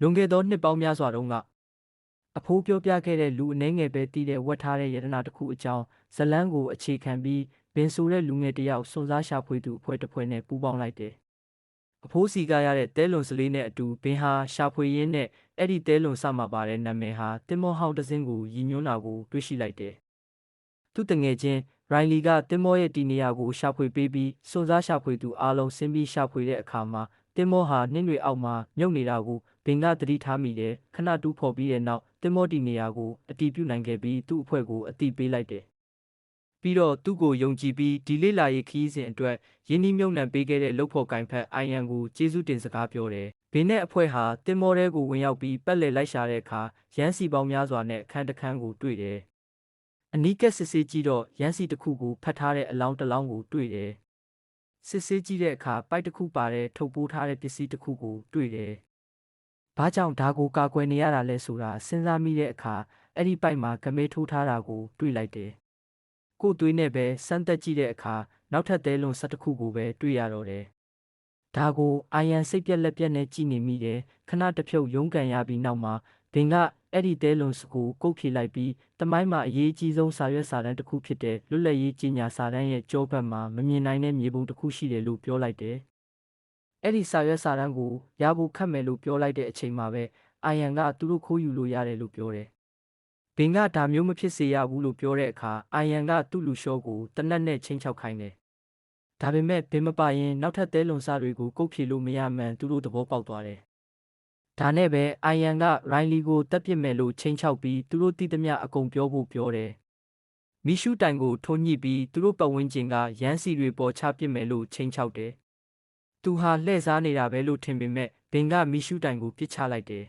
လွန်ခဲ့သောနှစ်ပေါင်းများစွာတုန်းကအဖိုးပြောပြခဲ့တဲ့လူအနှဲငယ်ပဲတည်တဲ့ဝတ်ထားတဲ့ယတနာတစ်ခုအကြောင်းဇလန်းကိုအခြေခံပြီးဘင်ဆိုတဲ့လူငယ်တစ်ယောက်စွန့်စားရှာဖွေသူအဖွဲ့တစ်ဖွဲ့နဲ့ပူးပေါင်းလိုက်တယ်။အဖိုးစီကရတဲ့တဲလွန်စလေးနဲ့အတူဘင်ဟာရှာဖွေရင်းနဲ့အဲ့ဒီတဲလွန်စမှာပါတဲ့နာမည်ဟာတင်မောဟောင်းတစ်စင်းကိုရည်ညွှန်းတာကိုတွေ့ရှိလိုက်တယ်။သူ့တငယ်ချင်းရိုင်လီကတင်မောရဲ့တီနေရာကိုရှာဖွေပေးပြီးစွန့်စားရှာဖွေသူအားလုံးဆင်းပြီးရှာဖွေတဲ့အခါမှာတင်မောဟာနှင်းတွေအောက်မှာမြုပ်နေတာကိုဘင်ကသတိထားမိတယ်ခဏတူးဖော်ပြီးတဲ့နောက်တင်မောတီနေရာကိုအတီးပြုတ်နိုင်ခဲ့ပြီးသူ့အဖွဲ့ကိုအတိပေးလိုက်တယ်ပြီးတော့သူ့ကိုယုံကြည်ပြီးဒီလေးလာရေးခီးစဉ်အတွက်ရင်းနှီးမြှုပ်နှံပေးခဲ့တဲ့လုပ်ဖော်ကိုင်ဖက်အိုင်ယန်ကိုကျေးဇူးတင်စကားပြောတယ်ဘင်နဲ့အဖွဲ့ဟာတင်မောတဲကိုဝင်ရောက်ပြီးပက်လက်လိုက်ရှာတဲ့အခါရန်စီပေါင်းများစွာနဲ့အခန်းတစ်ခန်းကိုတွေ့တယ်အနီးကပ်စစ်ဆေးကြည့်တော့ရန်စီတစ်ခုကိုဖတ်ထားတဲ့အလောင်းတစ်လောင်းကိုတွေ့တယ်စစ်ဆေးကြည့်တဲ့အခါပိုက်တစ်ခုပါတဲ့ထုတ်ပိုးထားတဲ့ပစ္စည်းတစ်ခုကိုတွေ့တယ်။ဘာကြောင့်ဒါကိုကာကွယ်နေရတာလဲဆိုတာစဉ်းစားမိတဲ့အခါအဲ့ဒီပိုက်မှာဂမဲထိုးထားတာကိုတွေ့လိုက်တယ်။ကို့သွေးနဲ့ပဲစမ်းသက်ကြည့်တဲ့အခါနောက်ထပ်သဲလွန်11ခုကိုပဲတွေ့ရတော့တယ်။ဒါကိုအာယန်စိတ်ပြက်လက်ပြက်နဲ့ကြည့်နေမိတယ်။ခဏတစ်ဖြုတ်ရုန်းကန်ရပြီးနောက်မှာဘင်ကအဲ့ဒီသဲလွန်စကိုကုတ်ဖြေလိုက်ပြီးတမိုင်းမှာအရေးကြီးဆုံးစာရွက်စာတမ်းတစ်ခုဖြစ်တဲ့လွတ်လပ်ရေးကြီးညာစာတမ်းရဲ့ကြောဘက်မှာမမြင်နိုင်တဲ့မြေပုံတစ်ခုရှိတယ်လို့ပြောလိုက်တယ်။အဲ့ဒီစာရွက်စာတမ်းကိုရဖို့ခက်မယ်လို့ပြောလိုက်တဲ့အချိန်မှာပဲအာယန်ကသူတို့ခိုးယူလို့ရတယ်လို့ပြောတယ်။ဘင်ကဒါမျိုးမဖြစ်စေရဘူးလို့ပြောတဲ့အခါအာယန်ကသူ့လူလျှောကိုတနက်နဲ့ချင်းချောက်ခိုင်းတယ်။ဒါပေမဲ့ဘင်မပါရင်နောက်ထပ်သဲလွန်စတွေကိုကုတ်ဖြေလို့မရမှန်သူတို့သဘောပေါက်သွားတယ်။ဒါနဲ့ပဲအိုင်ယန်ကရိုင်လီကိုတက်ပစ်မယ်လို့ချိန်ချောက်ပြီးသူတို့တိသမျှအကုန်ပြောဖို့ပြောတယ်။မီရှူတိုင်ကိုထိုးညှိပြီးသူတို့ပတ်ဝန်းကျင်ကရန်စီတွေပေါ်ချပစ်မယ်လို့ချိန်ချောက်တယ်။သူဟာလှည့်စားနေတာပဲလို့ထင်ပေမဲ့ဘင်ကမီရှူတိုင်ကိုပစ်ချလိုက်တယ်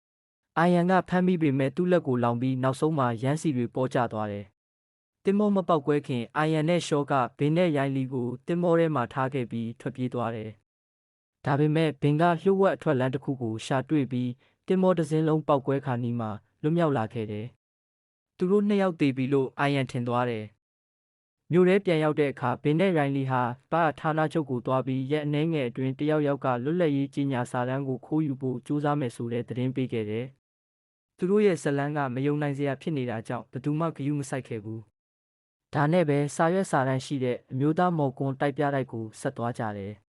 ။အိုင်ယန်ကဖမ်းမိပေမဲ့သူ့လက်ကိုလောင်ပြီးနောက်ဆုံးမှာရန်စီတွေပေါ်ကျသွားတယ်။တင်မောမပေါက်ကွဲခင်အိုင်ယန်နဲ့ရှော့ကဘင်နဲ့ရိုင်လီကိုတင်မောထဲမှာထားခဲ့ပြီးထွက်ပြေးသွားတယ်။ဒါပေမဲ့ဘင်ကလျှို့ဝှက်အထွက်လမ်းတစ်ခုကိုရှာတွေ့ပြီးတင်မောတစ်စင်းလုံးပောက်ကွဲခါနီးမှာလွတ်မြောက်လာခဲ့တယ်။သူတို့နှစ်ယောက်တည်ပြီလို့အိုင်ယန်ထင်သွားတယ်။မြို့ထဲပြန်ရောက်တဲ့အခါဘင်နဲ့ရိုင်လီဟာဘာဌာနချုပ်ကိုသွားပြီးရက်အနှဲငယ်အတွင်းတယောက်ယောက်ကလွတ်လပ်ရေးကြီးညာစာတမ်းကိုခိုးယူဖို့ကြိုးစားမယ်ဆိုတဲ့သတင်းပေးခဲ့တယ်။သူတို့ရဲ့ဇလန်းကမယုံနိုင်စရာဖြစ်နေတာကြောင့်ဘယ်သူမှဂရုမစိုက်ခဲ့ဘူး။ဒါနဲ့ပဲစာရွက်စာတမ်းရှိတဲ့အမျိုးသားမော်ကွန်တိုက်ပြတိုက်ကိုဆက်သွားကြတယ်။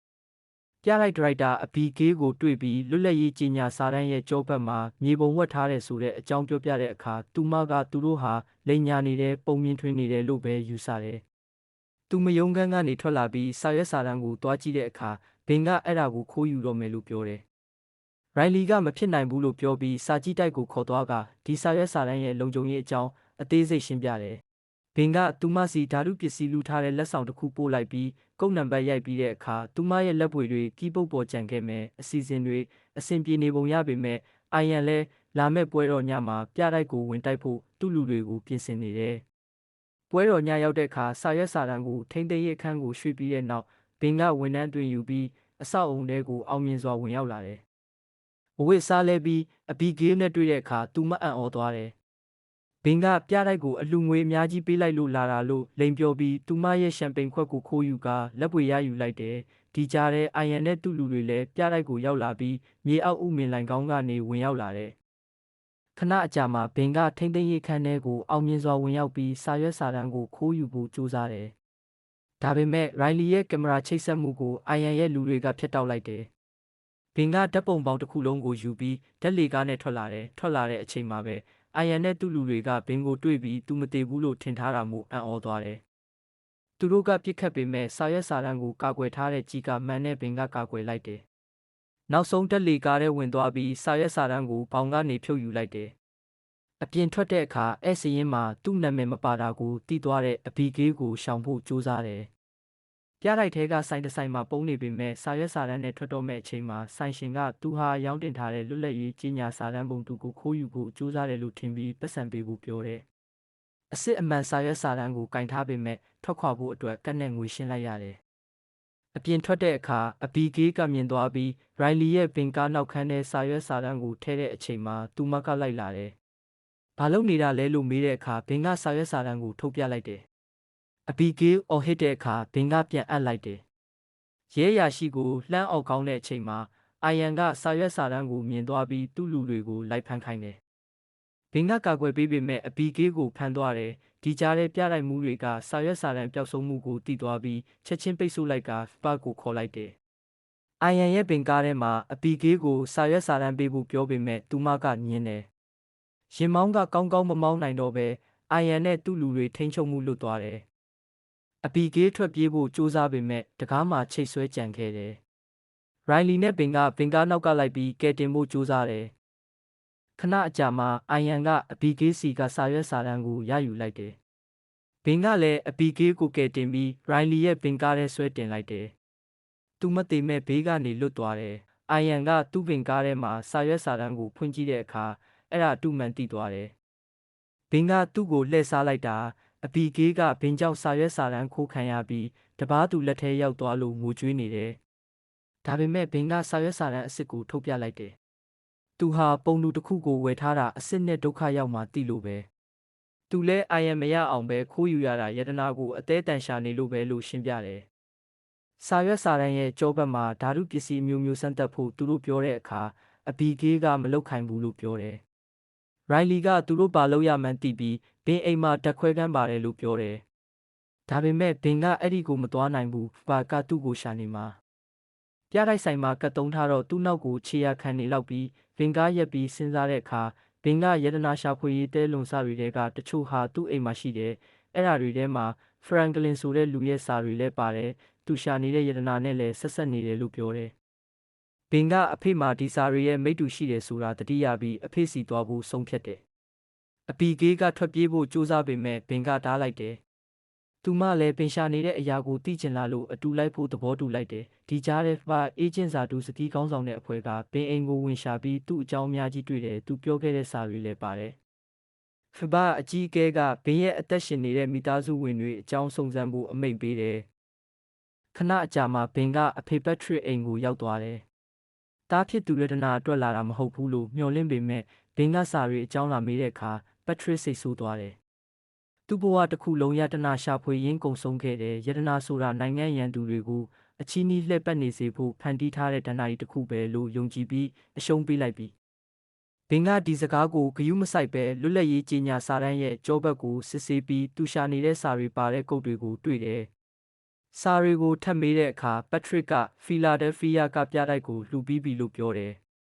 ပြလိုက်ဒရိုက်တာအဘီဂေးကိုတွေ့ပြီးလွတ်လပ်ရေးကြီးညာစာတမ်းရဲ့ကြောဘက်မှာမြေပုံဝတ်ထားတဲ့ဆိုတဲ့အကြောင်းပြောပြတဲ့အခါသူမကသူတို့ဟာလိန်ညာနေတဲ့ပုံမြင်ထွင်နေတယ်လို့ပဲယူဆတယ်။သူမယုံကန်းကနေထွက်လာပြီးစာရွက်စာတမ်းကိုတွားကြည့်တဲ့အခါဘင်ကအဲ့ဒါကိုခိုးယူတော့မယ်လို့ပြောတယ်။ရိုင်လီကမဖြစ်နိုင်ဘူးလို့ပြောပြီးစာကြည့်တိုက်ကိုခေါ်သွားကဒီစာရွက်စာတမ်းရဲ့လုံခြုံရေးအကြောင်းအသေးစိတ်ရှင်းပြတယ်။ဘင်ကသူမစီဓာတုပစ္စည်းလူထားတဲ့လက်ဆောင်တစ်ခုပို့လိုက်ပြီးကုတ်နံပါတ်ရိုက်ပြီးတဲ့အခါသူမရဲ့လက်ပွေတွေကီးပုတ်ပေါ်ကျန်ခဲ့မယ်အစီအစဉ်တွေအဆင်ပြေနေပုံရပေမဲ့အိုင်ယန်လဲလာမဲ့ပွဲတော်ညမှာပြတိုက်ကိုဝင်တိုက်ဖို့သူ့လူတွေကိုပြင်ဆင်နေတယ်။ပွဲတော်ညရောက်တဲ့အခါစာရွက်စာတမ်းကိုထိမ့်သိမ်းရေးအခန်းကိုရွှေ့ပြီးတဲ့နောက်ဘင်ကဝန်ထမ်းတွင်ယူပြီးအဆောက်အုံထဲကိုအောင်မြင်စွာဝင်ရောက်လာတယ်။အဝတ်စားလဲပြီးအဘီဂေးနဲ့တွေ့တဲ့အခါသူမအံ့ဩသွားတယ်။ဘင်ကပြတိုက်ကိုအလူငွေအများကြီးပေးလိုက်လို့လာတာလို့လိန်ပြောပြီးသူမရဲ့ရှမ်ပိန်ခွက်ကိုခိုးယူကာလက်ပွေရယူလိုက်တယ်။ဒီကြားထဲအိုင်ယန်နဲ့သူ့လူတွေလည်းပြတိုက်ကိုရောက်လာပြီးမြေအောက်ဥမင်လိုင်ကောင်းကနေဝင်ရောက်လာတယ်။ခဏအကြာမှာဘင်ကထိမ့်သိမ်းရေးခန်းထဲကိုအောင်မြင်စွာဝင်ရောက်ပြီးစာရွက်စာတမ်းကိုခိုးယူဖို့ကြိုးစားတယ်။ဒါပေမဲ့ရိုင်လီရဲ့ကင်မရာချိတ်ဆက်မှုကိုအိုင်ယန်ရဲ့လူတွေကဖျက်တောက်လိုက်တယ်။ဘင်ကဓာတ်ပုံပေါင်းတစ်ခုလုံးကိုယူပြီးဓာတ်လေကားနဲ့ထွက်လာတဲ့အချိန်မှာပဲအိုင်ယန်နဲ့သူ့လူတွေကဘင်ကိုတွေ့ပြီးသူမတည်ဘူးလို့ထင်ထားတာမို့အံ့ဩသွားတယ်။သူတို့ကပြစ်ခတ်ပေမဲ့စာရွက်စာတမ်းကိုကာကွယ်ထားတဲ့ကြီးကမှန်နဲ့ဘင်ကကာကွယ်လိုက်တယ်။နောက်ဆုံးဓာတ်လေကားထဲဝင်သွားပြီးစာရွက်စာတမ်းကိုဘောင်ကနေဖြုတ်ယူလိုက်တယ်။အပြင်ထွက်တဲ့အခါအဲ့စရင်မှာသူ့နာမည်မပါတာကိုသိသွားတဲ့အဘီဂေးကိုရှောင်ဖို့ကြိုးစားတယ်။ပြတိုက်ထဲကဆိုင်တစ်ဆိုင်မှာပုံနေပေမဲ့စာရွက်စာတမ်းနဲ့ထွက်တော့မဲ့အချိန်မှာဆိုင်ရှင်ကသူဟာရောင်းတင်ထားတဲ့လွတ်လပ်ရေးကြီးညာစာတမ်းပုံတူကိုခိုးယူဖို့ကြိုးစားတယ်လို့ထင်ပြီးပတ်စံပေးဖို့ပြောတယ်။အစ်စ်အမှန်စာရွက်စာတမ်းကိုကင်ထားပေမဲ့ထွက်ခွာဖို့အတွက်ကတ်နဲ့ငွေရှင်းလိုက်ရတယ်။အပြင်ထွက်တဲ့အခါအဘီဂေးကမြင်သွားပြီးရိုင်လီရဲ့ဘင်ကားနောက်ခန်းထဲစာရွက်စာတမ်းကိုထည့်တဲ့အချိန်မှာသူမကလိုက်လာတယ်။ဘာလို့နေတာလဲလို့မေးတဲ့အခါဘင်ကစာရွက်စာတမ်းကိုထုတ်ပြလိုက်တယ်။အဘီဂေးအော်ဟစ်တဲ့အခါဘင်ကပြန်အပ်လိုက်တယ်။ရဲရာရှိကိုလှမ်းအောက်ကောင်းတဲ့အချိန်မှာ အိုင်ယန်ကစာရွက်စာတမ်းကိုမြင်သွားပြီးသူ့လူတွေကိုလိုက်ဖမ်းခိုင်းတယ်။ဘင်ကကာကွယ်ပေးပေမဲ့အပီကေးကိုဖမ်းသွားတယ်။ဒီကြားထဲပြတိုက်မှုတွေကစာရွက်စာတမ်းပျောက်ဆုံးမှုကိုသိသွားပြီးချက်ချင်းပိတ်ဆို့လိုက်ကပတ်ကိုခေါ်လိုက်တယ်။အိုင်ယန်ရဲ့ဘင်ကားထဲမှာအပီကေးကိုစာရွက်စာတမ်းပေးဖို့ပြောပေမဲ့သူမကညင်းတယ်။ရင်မောင်းကကောင်းကောင်းမမောင်းနိုင်တော့ပဲအိုင်ယန်နဲ့သူ့လူတွေထိန်းချုပ်မှုလွတ်သွားတယ်။အပီကေးထွက်ပြေးဖို့ကြိုးစားပေမဲ့တကားမှာချိတ်ဆွဲကြံခဲ့တယ်။ရိုင်လီနဲ့ဘင်ကားနောက်ကလိုက်ပြီးကဲတင်ဖို့ကြိုးစားတယ်။ခဏအကြာမှာအိုင်ယန်ကအပီကေးစီကစာရွက်စာတမ်းကိုရယူလိုက်တယ်။ဘင်ကလည်းအပီကေးကိုကဲတင်ပြီးရိုင်လီရဲ့ဘင်ကားထဲဆွဲတင်လိုက်တယ်။သူမသိမဲ့ဘေးကနေလွတ်သွားတယ်။အိုင်ယန်ကသူ့ဘင်ကားထဲမှာစာရွက်စာတမ်းကိုဖွင့်ကြည့်တဲ့အခါအဲ့ဒါတူမှန်သိသွားတယ်။ဘင်ကသူ့ကိုလှည့်စားလိုက်တာအပီကေးကဘင်ကြောင့်စာရွက်စာတမ်းခိုးခံရပြီးတပားသူလက်ထဲရောက်သွားလို့ငိုကြွေးနေတယ်။ဒါပေမဲ့ဘင်ကစာရွက်စာတမ်းအစ်စ်ကိုထုတ်ပြလိုက်တယ်။သူဟာပုံတူတစ်ခုကိုဝယ်ထားတာအစ်စ်နဲ့ဒုက္ခရောက်မှသိလို့ပဲ။သူလဲအိုင်ယန်မရအောင်ပဲခိုးယူရတာယတနာကိုအသေးတန်ရှာနေလို့ပဲလို့ရှင်းပြတယ်။စာရွက်စာတမ်းရဲ့ကြောဘက်မှာဓာတုပစ္စည်းမျိုးမျိုးစမ်းသပ်ဖို့သူတို့ပြောတဲ့အခါအပီကေးကမလုပ်ခိုင်းဘူးလို့ပြောတယ်။ရိုင်လီကသူတို့ဘာလုပ်ရမှန်းသိပြီးဘင်အိမ်မှာတက်ခွဲကမ်းပါတယ်လို့ပြောတယ်။ဒါပေမဲ့ဘင်ကအဲ့ဒီကိုမသွားနိုင်ဘူး။ဘာကသူ့ကိုရှာနေမှာ။ပြတိုက်ဆိုင်မှာကတ်တုံးထားတော့သူ့နောက်ကိုခြေရခံနေလောက်ပြီးဘင်ကားရက်ပြီးစဉ်းစားတဲ့အခါဘင်ကယတနာရှာဖွေရေးတဲလုံစာတွေကတချို့ဟာသူ့အိမ်မှာရှိတယ်။အဲ့ဓာတွေထဲမှာဖရန်ကလင်ဆိုတဲ့လူရဲ့စာတွေလည်းပါတယ်။သူရှာနေတဲ့ယတနာနဲ့လည်းဆက်နေတယ်လို့ပြောတယ်။ဘင်ကအဖေမှာဒီစာတွေရဲ့မိတ္တူရှိတယ်ဆိုတာတတိယပြီးအဖေစီသွားဖို့ဆုံးဖြတ်တယ်။အပီကေးကထွက်ပြေးဖို့ကြိုးစားပေမဲ့ဘင်ကတားလိုက်တယ်။သူမလည်းပင်ရှာနေတဲ့အရာကိုသိကျင်လာလို့အတူလိုက်ဖို့သဘောတူလိုက်တယ်။ဒီကြားထဲမှာအေဂျင့်စာတူစကီးကောင်းဆောင်တဲ့အဖွဲ့ကပင်အိမ်ကိုဝင်ရှာပြီးသူ့အကြောင်းအများကြီးတွေ့တယ်။သူပြောခဲ့တဲ့စာတွေလည်းပါတယ်။ဖဘာအကြီးအကဲကဘင်ရဲ့အသက်ရှင်နေတဲ့မိသားစုဝင်တွေအကြောင်းစုံစမ်းဖို့အမိန့်ပေးတယ်။ခဏအကြာမှာဘင်ကအဖေပတ်ထရစ်အိမ်ကိုရောက်သွားတယ်။တားဖြစ်သူရတနာအတွက်လာတာမဟုတ်ဘူးလို့မျှော်လင့်ပေမဲ့ဘင်ကစာတွေအကြောင်းလာမေးတဲ့အခါပတ်ထရစ်စိတ်ဆိုးသွားတယ်။သူ့ဘဝတစ်ခုလုံးယတနာရှာဖွေရင်းကုံဆုံးခဲ့တယ်။ယတနာဆိုတာနိုင်ငံရန်သူတွေကိုအချီးနှီးလှည့်ပတ်နေစေဖို့ဖန်တီးထားတဲ့ဒဏ္ဍာရီတစ်ခုပဲလို့ယုံကြည်ပြီးအရှုံးပေးလိုက်ပြီ။ဘင်ကဒီစကားကိုဂယုမစိုက်ပဲလွတ်လပ်ရေးကြီးညာစာတမ်းရဲ့ကြောဘက်ကိုစစ်ဆေးပြီးသူရှာနေတဲ့စာတွေပါတဲ့ကုတ်တွေကိုတွေ့တယ်။စာတွေကိုထပ်မေးတဲ့အခါပတ်ထရစ်ကဖီလာဒဲလ်ဖီးယားကပြတိုက်ကိုလှူပြီးပြီလို့ပြောတယ်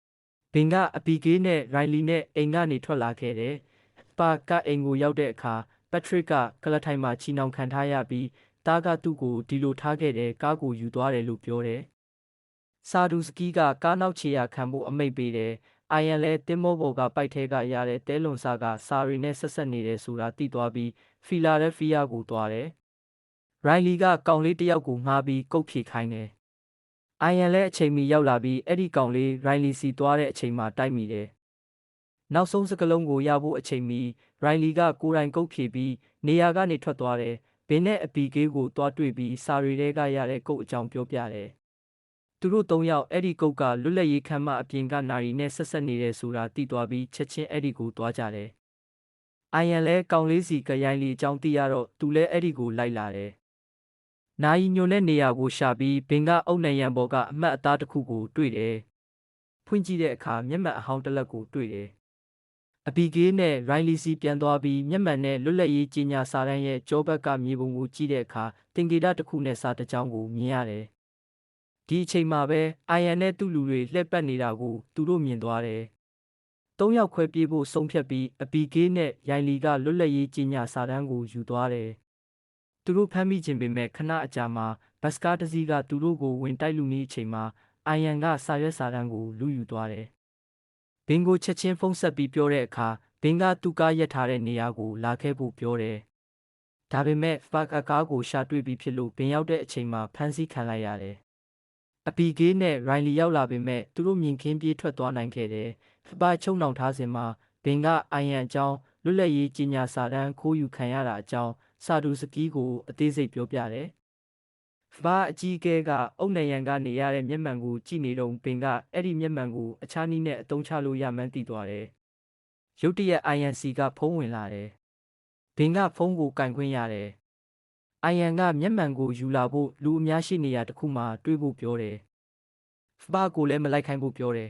။ဘင်ကအပီကေးနဲ့ရိုင်လီနဲ့အိမ်ကနေထွက်လာခဲ့တယ်။ပါကအိမ်ကိုရောက်တဲ့အခါပတ်ထရစ်ကကလထိုင်မှာချီနှောင်ခံထားရပြီးတားကသူ့ကိုဒီလိုထားခဲ့တဲ့ကားကိုယူသွားတယ်လို့ပြောတယ်။စာဒူစကီးကကားနောက်ခြေရာခံဖို့အမိန့်ပေးတယ်။အိုင်ယန်လည်းတင်မောဘော်ကပိုက်ထဲကရတဲ့တဲလွန်စာကစာရီနဲ့ဆက်ဆက်နေတယ်ဆိုတာသိသွားပြီးဖီလာဒဲလ်ဖီးယားကိုသွားတယ်။ရိုင်လီကကောင်လေးတစ်ယောက်ကိုငှားပြီးကုတ်ဖြေခိုင်းတယ်။အိုင်ယန်လည်းအချိန်မီရောက်လာပြီးအဲ့ဒီကောင်လေးရိုင်လီစီသွားတဲ့အချိန်မှာတိုက်မိတယ်။နောက်ဆုံးစကလုံးကိုရဖို့အချိန်မီရိုင်လီကကိုယ်တိုင်ကုတ်ဖြေပြီးနေရာကနေထွက်သွားတယ်။ဘင်နဲ့အပီကေးကိုတွားတွေ့ပြီးစာရီတွေကရတဲ့ကုတ်အကြောင်းပြောပြတယ်။သူတို့၃ယောက်အဲ့ဒီကုတ်ကလွတ်လပ်ရေးခမ်းမအပြင်ကနာရီနဲ့ဆက်နေတယ်ဆိုတာသိသွားပြီးချက်ချင်းအဲ့ဒီကိုတွားကြတယ်။အိုင်ယန်လည်းကောင်လေးစီကရိုင်လီအကြောင်းသိရတော့သူလည်းအဲ့ဒီကိုလိုက်လာတယ်။နာယီညွန်တဲ့နေရာကိုရှာပြီးဘင်ကအုတ်နံရံပေါ်ကအမှတ်အသားတစ်ခုကိုတွေ့တယ်။ဖွင့်ကြည့်တဲ့အခါမျက်မှန်အဟောင်းတစ်လက်ကိုတွေ့တယ်။အပီကေးနဲ့ရိုင်လီစီပြန်သွားပြီးမျက်မှန်နဲ့လွတ်လပ်ရေးကြီးညာစာတမ်းရဲ့ကြောဘက်ကမြေပုံကိုကြည့်တဲ့အခါတင်ကေတတစ်ခုနဲ့စာတစ်ကြောင်းကိုမြင်ရတယ်။ဒီအချိန်မှာပဲအိုင်ယန်နဲ့သူ့လူတွေလှည့်ပတ်နေတာကိုသူတို့မြင်သွားတယ်။၃ယောက်ခွဲပြေးဖို့ဆုံးဖြတ်ပြီးအပီကေးနဲ့ရိုင်လီကလွတ်လပ်ရေးကြီးညာစာတမ်းကိုယူသွားတယ်။သူတို့ဖမ်းမိခြင်းပေမဲ့ခဏအကြာမှာဘတ်စကားတစ်စီးကသူတို့ကိုဝင်တိုက်လူနေအချိန်မှာအိုင်ယန်ကစာရွက်စာတမ်းကိုလူယူသွားတယ်။ဘင်ကိုချက်ချင်းဖုန်းဆက်ပြီးပြောတဲ့အခါဘင်ကသူ့ကားရက်ထားတဲ့နေရာကိုလာခဲ့ဖို့ပြောတယ်။ဒါပေမဲ့ဖာကားကိုရှာတွေ့ပြီးဖြစ်လို့ဘင်ရောက်တဲ့အချိန်မှာဖမ်းဆီးခံလိုက်ရတယ်။အပီကေးနဲ့ရိုင်လီရောက်လာပေမဲ့သူတို့မြင်ခင်းပြေးထွက်သွားနိုင်ခဲ့တယ်။ဖပါချုံနှောင်ထားစဉ်မှာဘင်ကအိုင်ယန်အကြောင်းလွတ်လပ်ရေးကြီးညာစာတမ်းခိုးယူခံရတာအကြောင်းစာဒူစကီးကိုအသေးစိတ်ပြောပြတယ်။ဘာအကြီးအကဲကအုတ်နံရံကနေရတဲ့မျက်မှန်ကိုကြည့်နေတော့ဘင်ကအဲ့ဒီမျက်မှန်ကိုအခြားနည်းနဲ့အသုံးချလို့ရမှန်းသိသွားတယ်။ရုတ်တရက် INC ကဖုန်းဝင်လာတယ်။ဘင်ကဖုန်းကိုကင်ခွင့်ရတယ်။ IN ကမျက်မှန်ကိုယူလာဖို့လူအများရှိနေရာတစ်ခုမှာတွေ့ဖို့ပြောတယ် ဖဘာကိုလည်းမလိုက်ခိုင်းဖို့ပြောတယ်